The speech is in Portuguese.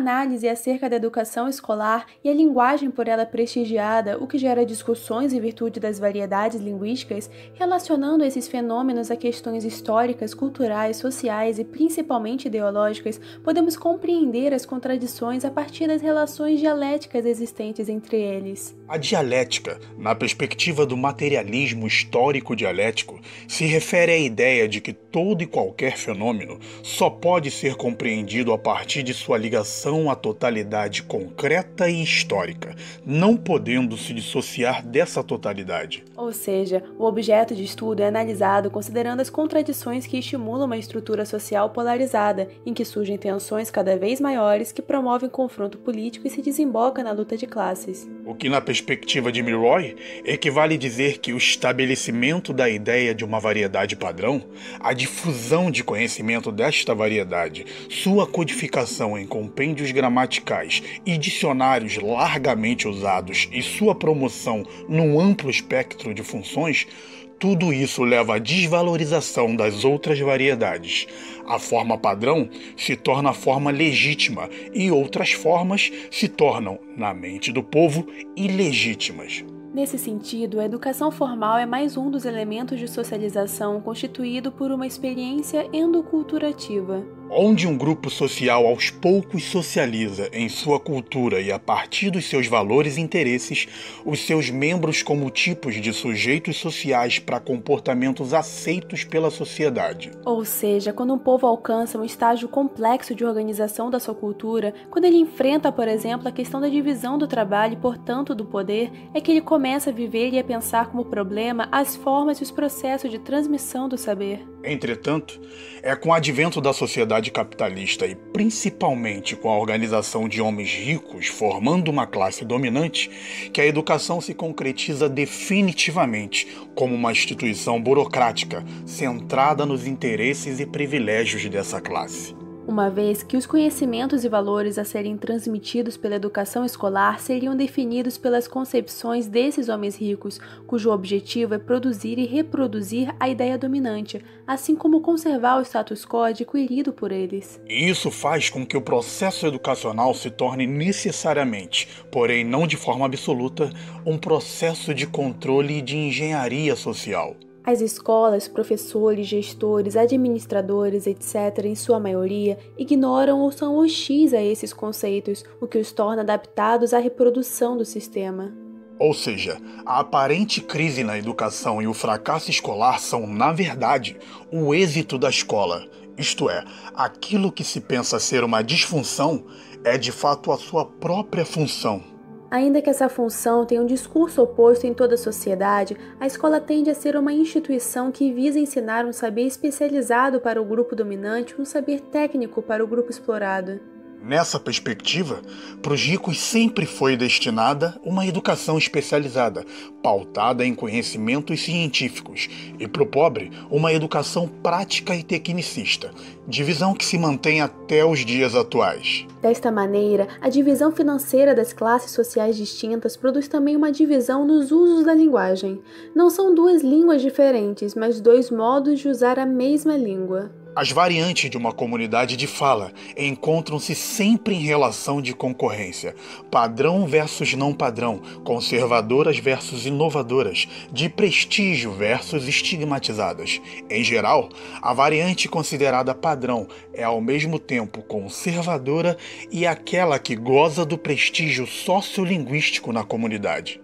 análise acerca da educação escolar e a linguagem por ela prestigiada, o que gera discussões em virtude das variedades linguísticas, relacionando esses fenômenos a questões históricas, culturais, sociais e principalmente ideológicas, podemos compreender as contradições a partir das relações dialéticas existentes entre eles. A dialética, na perspectiva do materialismo histórico-dialético, se refere à ideia de que todo e qualquer fenômeno só pode ser compreendido a partir de sua ligação à totalidade concreta e histórica, não podendo se dissociar dessa totalidade. Ou seja, o objeto de estudo é analisado considerando as contradições que estimulam uma estrutura social polarizada, em que surgem tensões cada vez maiores que promovem confronto político e se desemboca na luta de classes. O que, na perspectiva de Milroy, equivale dizer que o estabelecimento da ideia de uma variedade padrão, a difusão de conhecimento desta variedade, sua codificação em compêndios gramaticais e dicionários largamente usados e sua promoção num amplo espectro de funções, tudo isso leva à desvalorização das outras variedades. A forma padrão se torna a forma legítima e outras formas se tornam, na mente do povo, ilegítimas. Nesse sentido, a educação formal é mais um dos elementos de socialização constituído por uma experiência endoculturativa, onde um grupo social aos poucos socializa em sua cultura e a partir dos seus valores e interesses os seus membros como tipos de sujeitos sociais para comportamentos aceitos pela sociedade. Ou seja, quando um povo alcança um estágio complexo de organização da sua cultura, quando ele enfrenta, por exemplo, a questão da divisão do trabalho e, portanto, do poder, é que ele começa a viver e a pensar como problema as formas e os processos de transmissão do saber. Entretanto, é com o advento da sociedade capitalista e principalmente com a organização de homens ricos formando uma classe dominante que a educação se concretiza definitivamente como uma instituição burocrática centrada nos interesses e privilégios dessa classe. Uma vez que os conhecimentos e valores a serem transmitidos pela educação escolar seriam definidos pelas concepções desses homens ricos, cujo objetivo é produzir e reproduzir a ideia dominante, assim como conservar o status quo adquirido por eles. E isso faz com que o processo educacional se torne necessariamente, porém não de forma absoluta, um processo de controle e de engenharia social. As escolas, professores, gestores, administradores, etc., em sua maioria, ignoram ou são hostis a esses conceitos, o que os torna adaptados à reprodução do sistema. Ou seja, a aparente crise na educação e o fracasso escolar são, na verdade, o êxito da escola. Isto é, aquilo que se pensa ser uma disfunção é de fato a sua própria função. Ainda que essa função tenha um discurso oposto em toda a sociedade, a escola tende a ser uma instituição que visa ensinar um saber especializado para o grupo dominante e um saber técnico para o grupo explorado. Nessa perspectiva, para os ricos sempre foi destinada uma educação especializada, pautada em conhecimentos científicos, e para o pobre, uma educação prática e tecnicista, divisão que se mantém até os dias atuais. Desta maneira, a divisão financeira das classes sociais distintas produz também uma divisão nos usos da linguagem. Não são duas línguas diferentes, mas dois modos de usar a mesma língua. As variantes de uma comunidade de fala encontram-se sempre em relação de concorrência, padrão versus não padrão, conservadoras versus inovadoras, de prestígio versus estigmatizadas. Em geral, a variante considerada padrão é ao mesmo tempo conservadora e aquela que goza do prestígio sociolinguístico na comunidade.